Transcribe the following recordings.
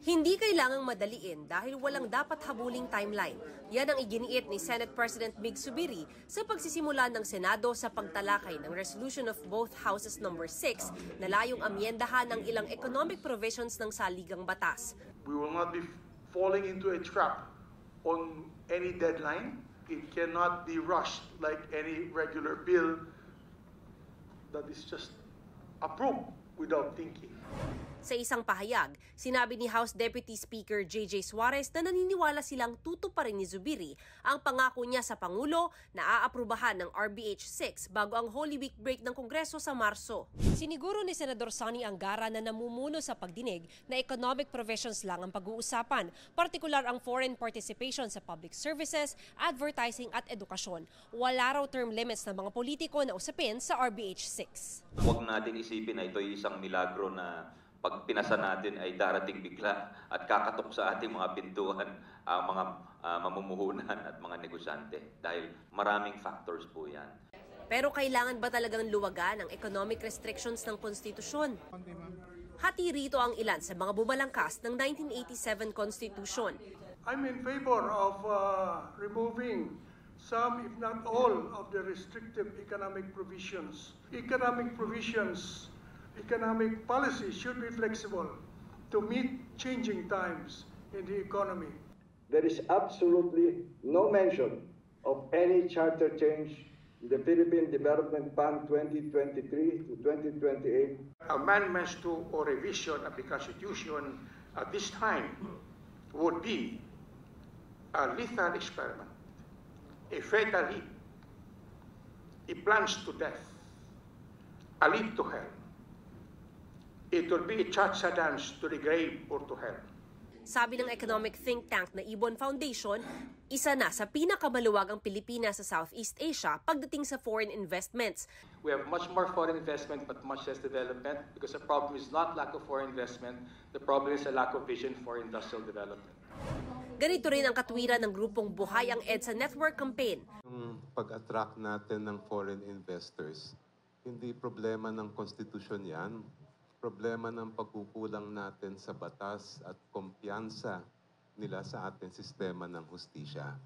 Hindi kailangang madaliin dahil walang dapat habuling timeline. Yan ang iginiit ni Senate President Mig Zubiri sa pagsisimula ng Senado sa pagtalakay ng Resolution of both Houses No. 6 na layong amyendahan ng ilang economic provisions ng saligang batas. We will not be falling into a trap on any deadline. It cannot be rushed like any regular bill that is just approved without thinking. Sa isang pahayag, sinabi ni House Deputy Speaker J.J. Suarez na naniniwala silang tutuparin ni Zubiri ang pangako niya sa Pangulo na aaprubahan ng RBH 6 bago ang Holy Week break ng Kongreso sa Marso. Siniguro ni Senador Sonny Angara na namumuno sa pagdinig na economic provisions lang ang pag-uusapan, partikular ang foreign participation sa public services, advertising at edukasyon. Wala raw term limits ng mga politiko na usapin sa RBH 6. Huwag natin isipin na ito ay isang milagro na pag pinasa natin ay darating bigla at kakatok sa ating mga pintuan ang mga mamumuhunan at mga negosyante dahil maraming factors po yan. Pero kailangan ba talagang luwagan ang economic restrictions ng konstitusyon? Hati rito ang ilan sa mga bumalangkas ng 1987 Constitution. I'm in favor of removing some, if not all, of the restrictive economic provisions. Economic policy should be flexible to meet changing times in the economy. There is absolutely no mention of any charter change in the Philippine Development Fund 2023 to 2028. Amendments to or revision of the Constitution at this time would be a lethal experiment, a fatal leap, a plunge to death, a leap to hell. It will be a cha-cha dance to the grave or to hell. Sabi ng economic think tank na Ibon Foundation, isa na sa pinakamaluwag ang Pilipinas sa Southeast Asia pagdating sa foreign investments. We have much more foreign investment but much less development because the problem is not lack of foreign investment, the problem is a lack of vision for industrial development. Ganito rin ang katwiran ng grupong Buhay ang EDSA Network Campaign. Yung pag-attract natin ng foreign investors, hindi problema ng konstitusyon yan. Problema ng pagkukulang natin sa batas at kumpiyansa nila sa ating sistema ng hustisya.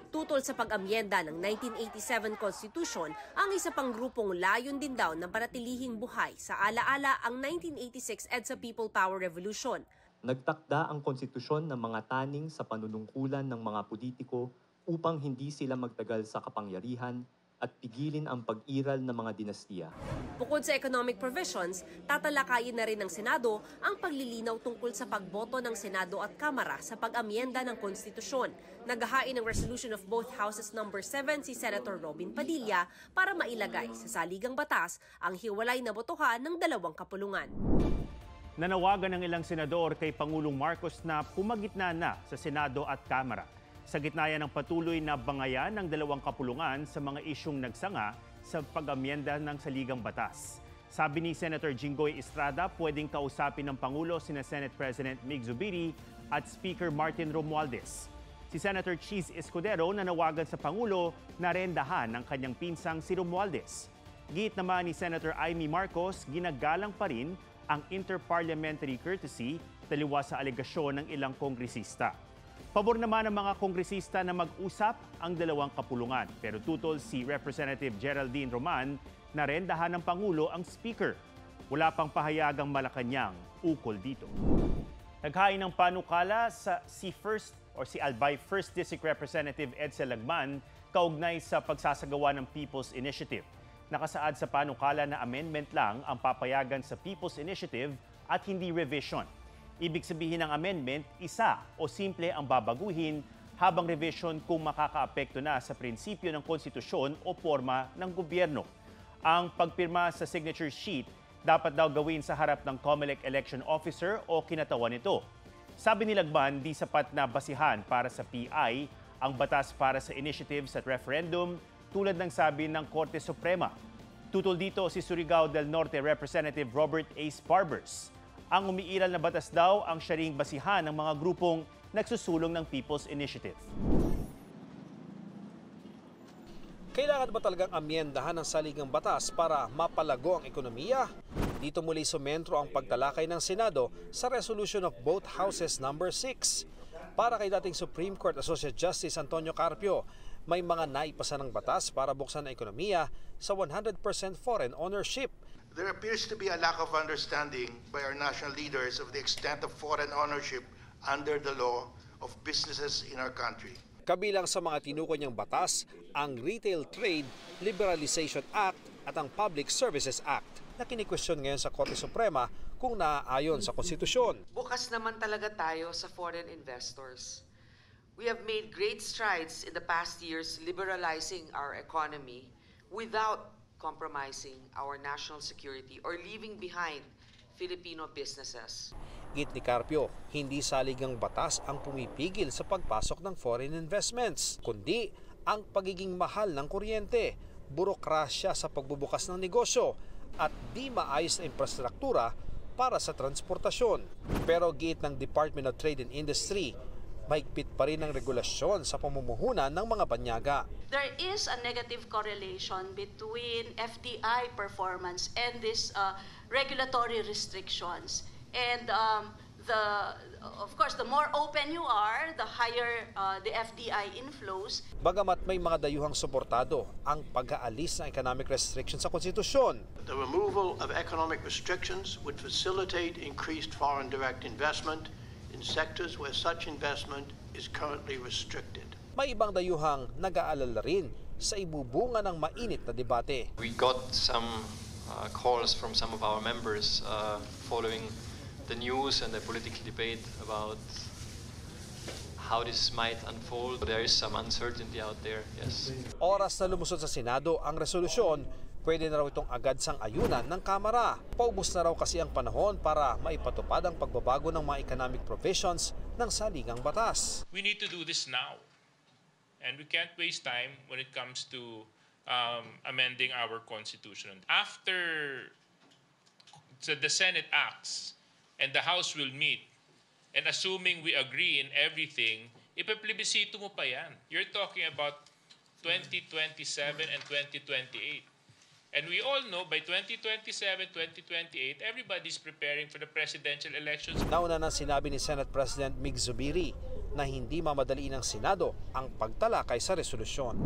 Tutol sa pag-amyenda ng 1987 Constitution, ang isa pang grupong layon din daw na panatilihing buhay sa alaala ang 1986 EDSA People Power Revolution. Nagtakda ang konstitusyon ng mga taning sa panunungkulan ng mga politiko upang hindi sila magtagal sa kapangyarihan at pigilin ang pag-iral ng mga dinastiya. Bukod sa economic provisions, tatalakayin na rin ng Senado ang paglilinaw tungkol sa pagboto ng Senado at Kamara sa pag-amyenda ng konstitusyon. Naghahain ng resolution of both Houses No. 7 si Senator Robin Padilla para mailagay sa saligang batas ang hiwalay na botohan ng dalawang kapulungan. Nanawagan ng ilang senador kay Pangulong Marcos na pumagitna na sa Senado at Kamara. Sa gitna yan ng patuloy na bangayan ng dalawang kapulungan sa mga isyong nagsanga sa pag-amyenda ng saligang batas. Sabi ni Senator Jinggoy Estrada, pwedeng kausapin ng Pangulo sina Senate President Mig Zubiri at Speaker Martin Romualdez. Si Senator Cheese Escudero nanawagan sa Pangulo na rendahan ng kanyang pinsang si Romualdez. Giit naman ni Senator Amy Marcos, ginagalang pa rin ang interparliamentary courtesy taliwas sa alegasyon ng ilang kongresista. Pabor naman ng mga kongresista na mag-usap ang dalawang kapulungan. Pero tutol si Representative Geraldine Roman na rendahan ng Pangulo ang Speaker. Wala pang pahayagang Malacanang ukol dito. Naghain ng panukala si Albay 1st District Representative Edsel Lagman kaugnay sa pagsasagawa ng People's Initiative. Nakasaad sa panukala na amendment lang ang papayagan sa People's Initiative at hindi revision. Ibig sabihin ng amendment, isa o simple ang babaguhin habang revision kung makakaapekto na sa prinsipyo ng konstitusyon o forma ng gobyerno. Ang pagpirma sa signature sheet dapat daw gawin sa harap ng COMELEC election officer o kinatawan nito. Sabi ni Lagban, di sapat na basihan para sa PI ang batas para sa initiatives at referendum tulad ng sabi ng Korte Suprema. Tutol dito si Surigao del Norte Representative Robert Ace Barbers. Ang umiiral na batas daw ang siyang basihan ng mga grupong nagsusulong ng People's Initiative. Kailangan ba talagang amyendahan ang saligang batas para mapalago ang ekonomiya? Dito muli sumentro ang pagtalakay ng Senado sa resolution of both houses number 6. Para kay dating Supreme Court Associate Justice Antonio Carpio, may mga naipasa ng batas para buksan ang ekonomiya sa 100% foreign ownership. There appears to be a lack of understanding by our national leaders of the extent of foreign ownership under the law of businesses in our country. Kabilang sa mga tinukoy niyang batas, ang Retail Trade Liberalization Act at ang Public Services Act na kinikwestiyon ngayon sa Korte Suprema kung naaayon sa konstitusyon. Bukas naman talaga tayo sa foreign investors. We have made great strides in the past years liberalizing our economy without compromising our national security or leaving behind Filipino businesses. Git ni Carpio, hindi saligang batas ang pumipigil sa pagpasok ng foreign investments, kundi ang pagiging mahal ng kuryente, burokrasya sa pagbubukas ng negosyo, at di maayos na infrastruktura para sa transportasyon. Pero giit ng Department of Trade and Industry, mahigpit pa rin ang regulasyon sa pamumuhunan ng mga banyaga. There is a negative correlation between FDI performance and these regulatory restrictions. And of course, the more open you are, the higher the FDI inflows. Bagamat may mga dayuhang suportado ang pag-aalis ng economic restrictions sa konstitusyon. The removal of economic restrictions would facilitate increased foreign direct investment in sectors where such investment is currently restricted. May ibang dayuhang nag-aalala rin sa ibubunga ng mainit na debate. We got some calls from some of our members following the news and the political debate about how this might unfold. There is some uncertainty out there, yes. Oras na lumusod sa Senado ang resolusyon, pwede na raw itong agad sang-ayunan ng Kamara. Paubos na raw kasi ang panahon para maipatupad ang pagbabago ng mga economic provisions ng saligang batas. We need to do this now. And we can't waste time when it comes to amending our Constitution. After the Senate acts and the House will meet, and assuming we agree in everything, ipaplebisito mo pa yan. You're talking about 2027 and 2028. And we all know by 2027, 2028, everybody's preparing for the presidential elections. Nauna nang sinabi ni Senate President Mig Zubiri na hindi mamadali ng Senado ang pagtalakay sa resolusyon.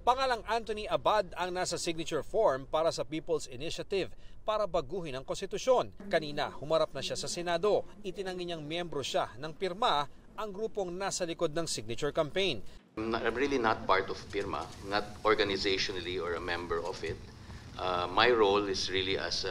Pangalang Anthony Abad ang nasa signature form para sa People's Initiative para baguhin ang konstitusyon. Kanina, humarap na siya sa Senado. Itinanggi niyang miyembro siya ng PIRMA, ang grupong nasa likod ng signature campaign. I'm really not part of PIRMA, not organizationally or a member of it. My role is really as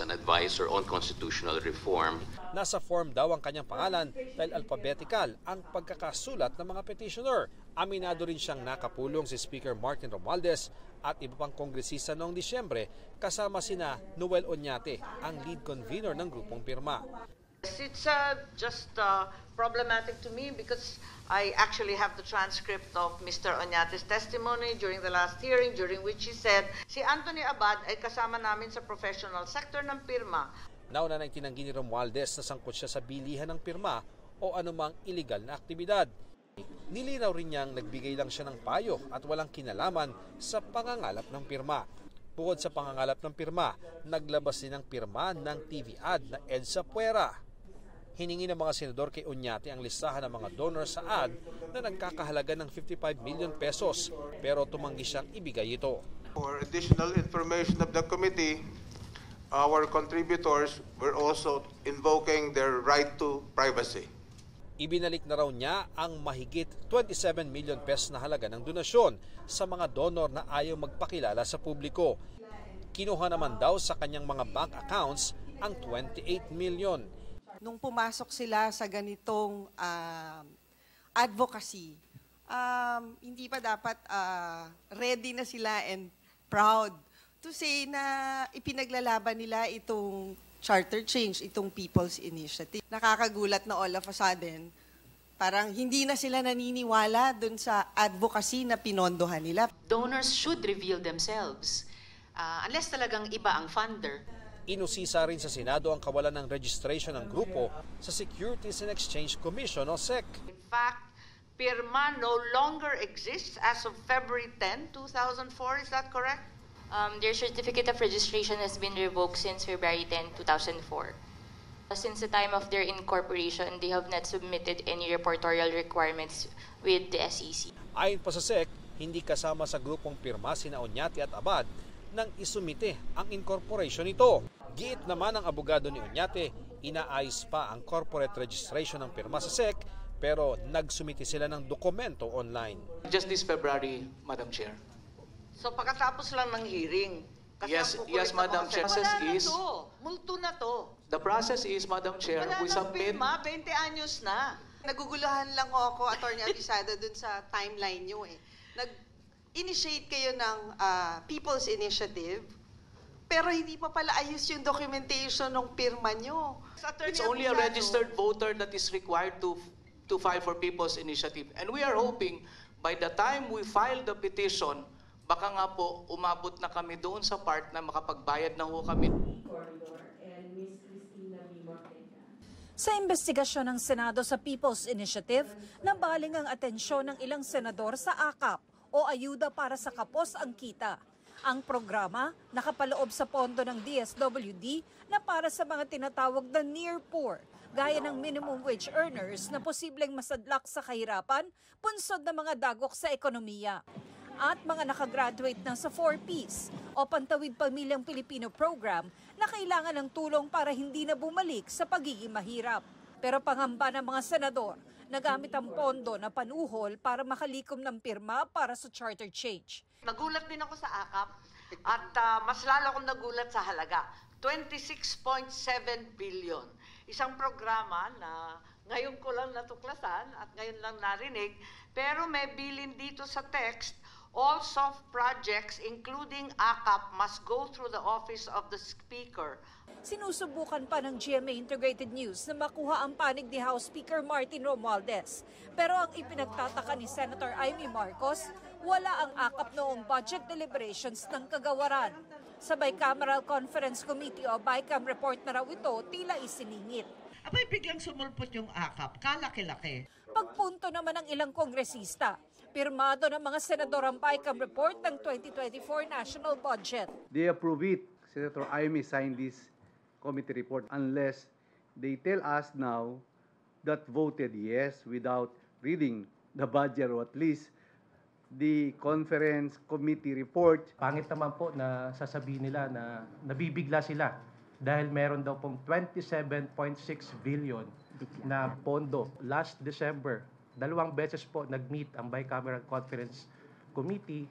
an advisor on constitutional reform. Nasa form daw ang kanyang pangalan dahil alphabetical ang pagkakasulat ng mga petitioner. Aminado rin siyang nakapulong si Speaker Martin Romualdez at iba pang kongresista noong Disyembre kasama sina Noel Oñate, ang lead convener ng grupong PIRMA. It's just problematic to me because I actually have the transcript of Mr. Oñate's testimony during the last hearing, during which he said, si Anthony Abad ay kasama namin sa professional sector ng PIRMA. Nauna nang tinanggi ni Romualdez na sangkot siya sa bilihan ng PIRMA o anumang iligal na aktibidad. Nilinaw rin niyang nagbigay lang siya ng payo at walang kinalaman sa pangangalap ng PIRMA. Bukod sa pangangalap ng PIRMA, naglabas din ng PIRMA ng TV ad na EDSA Puera. Hiningi ng mga senador kay Oñate ang listahan ng mga donor sa ad na nagkakahalaga ng 55 million pesos pero tumanggi siyang ibigay ito. For additional information of the committee, our contributors were also invoking their right to privacy. Ibinalik na raw niya ang mahigit 27 million pesos na halaga ng donasyon sa mga donor na ayaw magpakilala sa publiko. Kinuha naman daw sa kanyang mga bank accounts ang 28 million. Nung pumasok sila sa ganitong advocacy, hindi pa dapat ready na sila and proud to say na ipinaglalaban nila itong charter change, itong People's Initiative. Nakakagulat na all of a sudden, parang hindi na sila naniniwala dun sa advocacy na pinondohan nila. Donors should reveal themselves unless talagang iba ang funder. Inusisa rin sa Senado ang kawalan ng registration ng grupo sa Securities and Exchange Commission o SEC. In fact, PIRMA no longer exists as of February 10, 2004. Is that correct? Their certificate of registration has been revoked since February 10, 2004. Since the time of their incorporation, they have not submitted any reportorial requirements with the SEC. Ayon pa sa SEC, hindi kasama sa grupong pirma sina Oñate at Abad nang isumite ang incorporation nito. Giit naman ng abogado ni Oñate, inaayos pa ang corporate registration ng pirma sa SEC pero nagsumite sila ng dokumento online. Just this February, Madam Chair. So pagkatapos lang ng hearing, Yes, Madam Chair. Multo na to. The process is, Madam Chair, we submit... 20 anyos na. Naguguluhan lang ako, Attorney Abisado, dun sa timeline nyo eh. Nag-initiate kayo ng People's Initiative, pero hindi pa pala ayos yung documentation ng pirma nyo. It's only a registered voter that is required to file for People's Initiative. And we are hoping by the time we file the petition, baka nga po umabot na kami doon sa part na makapagbayad na ho kami. Sa investigasyon ng Senado sa People's Initiative, nabaling ang atensyon ng ilang senador sa AKAP o Ayuda para sa Kapos ang Kita. Ang programa nakapaloob sa pondo ng DSWD na para sa mga tinatawag na near poor, gaya ng minimum wage earners na posibleng masadlak sa kahirapan, punsod ng mga dagok sa ekonomiya. At mga nakagraduate na sa 4Ps o Pantawid Pamilyang Pilipino program na kailangan ng tulong para hindi na bumalik sa pagiging mahirap. Pero pangamba ng mga senador, nagamit ang pondo na panuhol para makalikom ng pirma para sa charter change. Nagulat din ako sa AKAP at mas lalo akong nagulat sa halaga. 26.7 billion. Isang programa na ngayon ko lang natuklasan at ngayon lang narinig, pero may bilin dito sa text. All soft projects, including AKAP, must go through the office of the Speaker. Sinusubukan pa ng GMA Integrated News na makuha ang panig ni House Speaker Martin Romualdez. Pero ang ipinagtataka ni Senator Amy Marcos, wala ang AKAP noong budget deliberations ng kagawaran. Sa Bicameral Conference Committee o BICAM report na raw ito, tila isiningit. Abay, biglang sumulpot yung AKAP, kalaki-laki. Pagpunto naman ng ilang kongresista, pirmado ng mga senador ang BICAM report ng 2024 national budget. They approve it. Senator Amy signed this committee report unless they tell us now that voted yes without reading the budget or at least the conference committee report. Pangit naman po na sasabihin nila na nabibigla sila dahil meron daw pong 27.6 billion na pondo. Last December, 2 beses po nag-meet ang Bicameral Conference Committee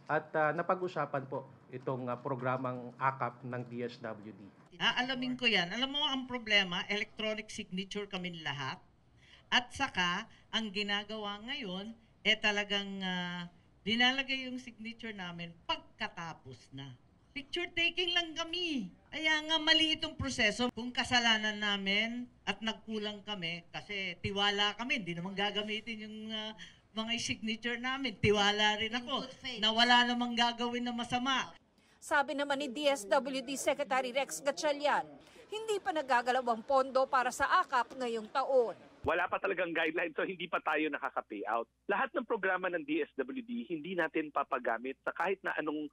at napag-usapan po itong programang AKAP ng DSWD. Alamin ko yan. Alam mo ang problema, electronic signature kami lahat. At saka, ang ginagawa ngayon, talagang dinalagay yung signature namin pagkatapos na. Picture taking lang kami. Kaya nga mali itong proseso. Kung kasalanan namin at nagkulang kami, kasi tiwala kami, hindi naman gagamitin yung mga signature namin. Tiwala rin ako na wala namang gagawin na masama. Sabi naman ni DSWD Secretary Rex Gatchalian, hindi pa nagagalaw ang pondo para sa AKAP ngayong taon. Wala pa talagang guideline, so hindi pa tayo nakaka-payout. Lahat ng programa ng DSWD, hindi natin papagamit sa kahit na anong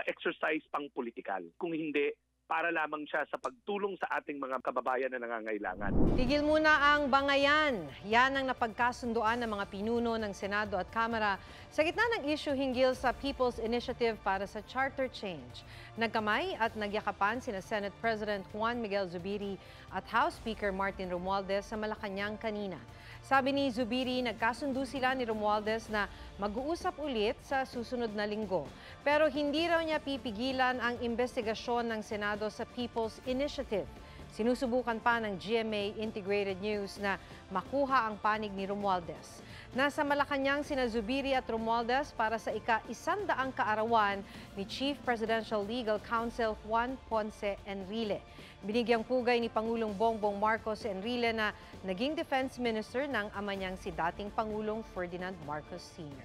exercise pang politikal. Kung hindi, para lamang siya sa pagtulong sa ating mga kababayan na nangangailangan. Tigil muna ang bangayan. Yan ang napagkasunduan ng mga pinuno ng Senado at Kamara sa gitna ng issue hinggil sa People's Initiative para sa charter change. Nagkamay at nagyakapan sina Senate President Juan Miguel Zubiri at House Speaker Martin Romualdez sa Malacanang kanina. Sabi ni Zubiri, nagkasundo sila ni Romualdez na mag-uusap ulit sa susunod na linggo. Pero hindi raw niya pipigilan ang investigasyon ng Senado sa People's Initiative. Sinusubukan pa ng GMA Integrated News na makuha ang panig ni Romualdez. Nasa Malacanang sina Zubiri at Romualdez para sa ika-100 kaarawan ni Chief Presidential Legal Counsel Juan Ponce Enrile. Binigyang pugay ni Pangulong Bongbong Marcos si Enrile na naging Defense Minister ng ama niyang si dating Pangulong Ferdinand Marcos Sr.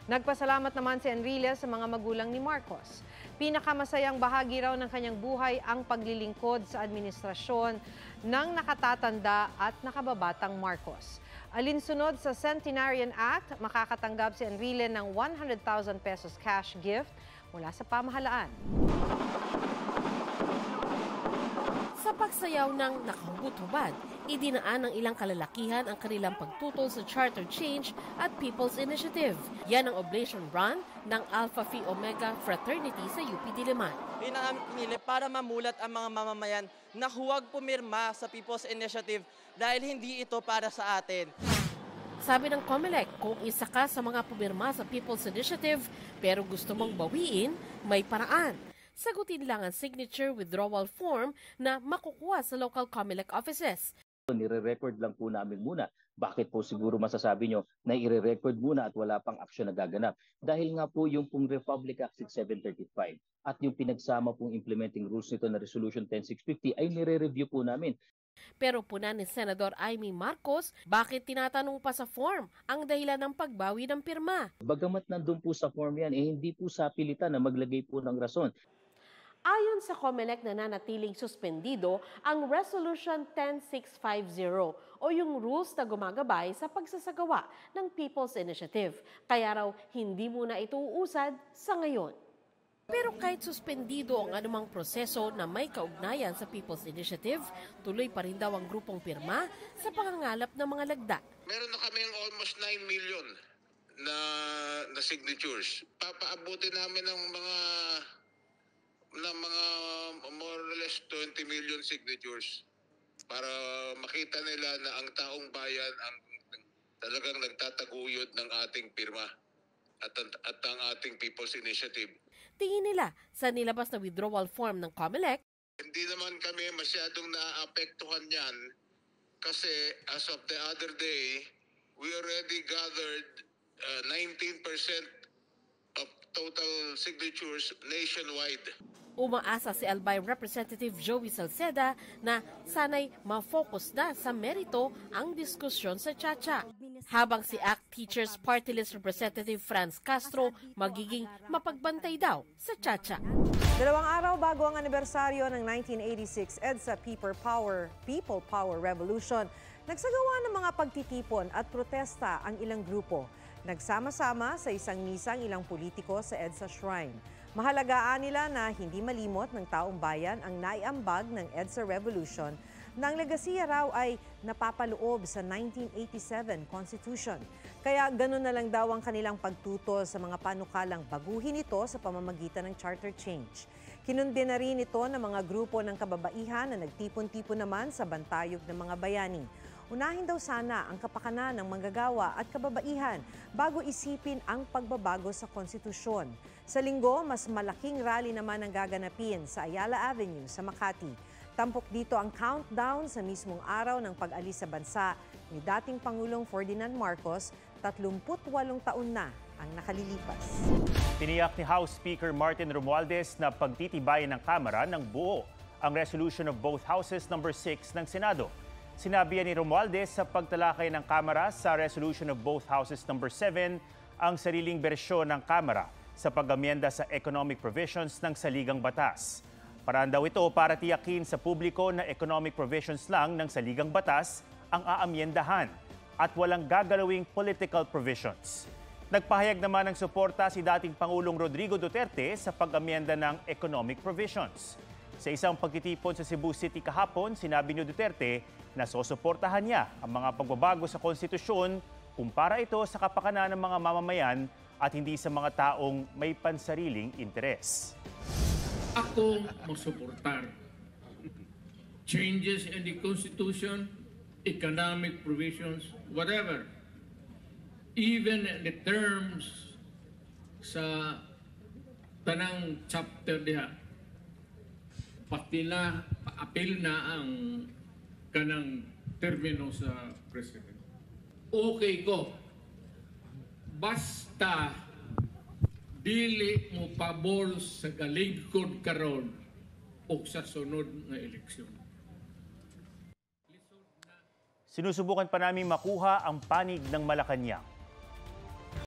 Nagpasalamat naman si Enrile sa mga magulang ni Marcos. Pinakamasayang bahagi raw ng kanyang buhay ang paglilingkod sa administrasyon ng nakatatanda at nakababatang Marcos. Alinsunod sa Centenarian Act, makakatanggap si Enrile ng 100,000 pesos cash gift, mula sa pamahalaan. Sa pagsayaw ng nakahubad-hubad, idinaan ng ilang kalalakihan ang kanilang pagtutol sa charter change at People's Initiative. Yan ang oblation run ng Alpha Phi Omega Fraternity sa UP Diliman. Yun ang aming pinili para mamulat ang mga mamamayan na huwag pumirma sa People's Initiative dahil hindi ito para sa atin. Sabi ng COMELEC, kung isa ka sa mga pumirma sa People's Initiative pero gusto mong bawiin, may paraan. Sagutin lang ang signature withdrawal form na makukuha sa local COMELEC offices. Nire-record lang po namin muna. Bakit po siguro masasabi nyo na i-record muna at wala pang aksyon na gaganap? Dahil nga po yung pong Republic Act 6735 at yung pinagsama pong implementing rules nito na Resolution 10650 ay nire-review po namin. Pero puna ni Senador Amy Marcos, bakit tinatanong pa sa form ang dahilan ng pagbawi ng pirma? Bagamat nandun po sa form yan, hindi po sa pilitan na maglagay po ng rason. Ayon sa COMELEC na nanatiling suspendido ang Resolution 10650 o yung rules na gumagabay sa pagsasagawa ng People's Initiative. Kaya raw hindi muna ito uusad sa ngayon. Pero kahit suspendido ang anumang proseso na may kaugnayan sa People's Initiative, tuloy pa rin daw ang grupong pirma sa pangangalap ng mga lagda. Meron na kami almost 9 million na signatures. Papaabutin namin ng mga more or less 20 million signatures para makita nila na ang taong bayan ang talagang nagtataguyod ng ating pirma at ang ating People's Initiative. Tingin nila sa nilabas na withdrawal form ng COMELEC, hindi naman kami masyadong naapektuhan yan kasi as of the other day, we already gathered 19% of total signatures nationwide. Umaasa si Albay Representative Joey Salceda na sanay ma-focus na sa merito ang diskusyon sa Chacha. Habang si ACT Teachers Party List Representative Franz Castro magiging mapagbantay daw sa Chacha. 2 araw bago ang anibersaryo ng 1986 EDSA People Power Revolution, nagsagawa ng mga pagtitipon at protesta ang ilang grupo. Nagsama-sama sa isang misa ang ilang politiko sa EDSA Shrine. Mahalagaan nila na hindi malimot ng taong bayan ang naiambag ng EDSA Revolution na ang legasiya raw ay napapaloob sa 1987 Constitution. Kaya gano'n na lang daw ang kanilang pagtutol sa mga panukalang baguhin ito sa pamamagitan ng charter change. Kinundi na rin ito ng mga grupo ng kababaihan na nagtipon-tipon naman sa bantayog ng mga bayani. Unahin daw sana ang kapakanan ng manggagawa at kababaihan bago isipin ang pagbabago sa konstitusyon. Sa linggo, mas malaking rally naman ang gaganapin sa Ayala Avenue sa Makati. Tampok dito ang countdown sa mismong araw ng pag-alis sa bansa ni dating Pangulong Ferdinand Marcos, 38 taon na ang nakalilipas. Tiniyak ni House Speaker Martin Romualdez na pagtitibayan ng Kamara ng buo ang resolution of both houses number 6 ng Senado. Sinabi ni Romualdez sa pagtalakay ng Kamara sa resolution of both houses number 7 ang sariling bersyon ng Kamara sa pag-amyenda sa economic provisions ng saligang batas. Paraan daw ito para tiyakin sa publiko na economic provisions lang ng saligang batas ang aamyendahan at walang gagalawing political provisions. Nagpahayag naman ng suporta si dating Pangulong Rodrigo Duterte sa pag-amyenda ng economic provisions. Sa isang pagtitipon sa Cebu City kahapon, sinabi ni Duterte na susuportahan niya ang mga pagbabago sa konstitusyon kumpara ito sa kapakanan ng mga mamamayan at hindi sa mga taong may pansariling interes. Ako masuportar changes in the Constitution, economic provisions, whatever. Even the terms sa tanang chapter diha, pati na apil na ang kanang termino sa President. Okay ko. Basta dili mo pabor sa galingkod karon o sa sunod na eleksyon. Sinusubukan pa namin makuha ang panig ng Malacanang.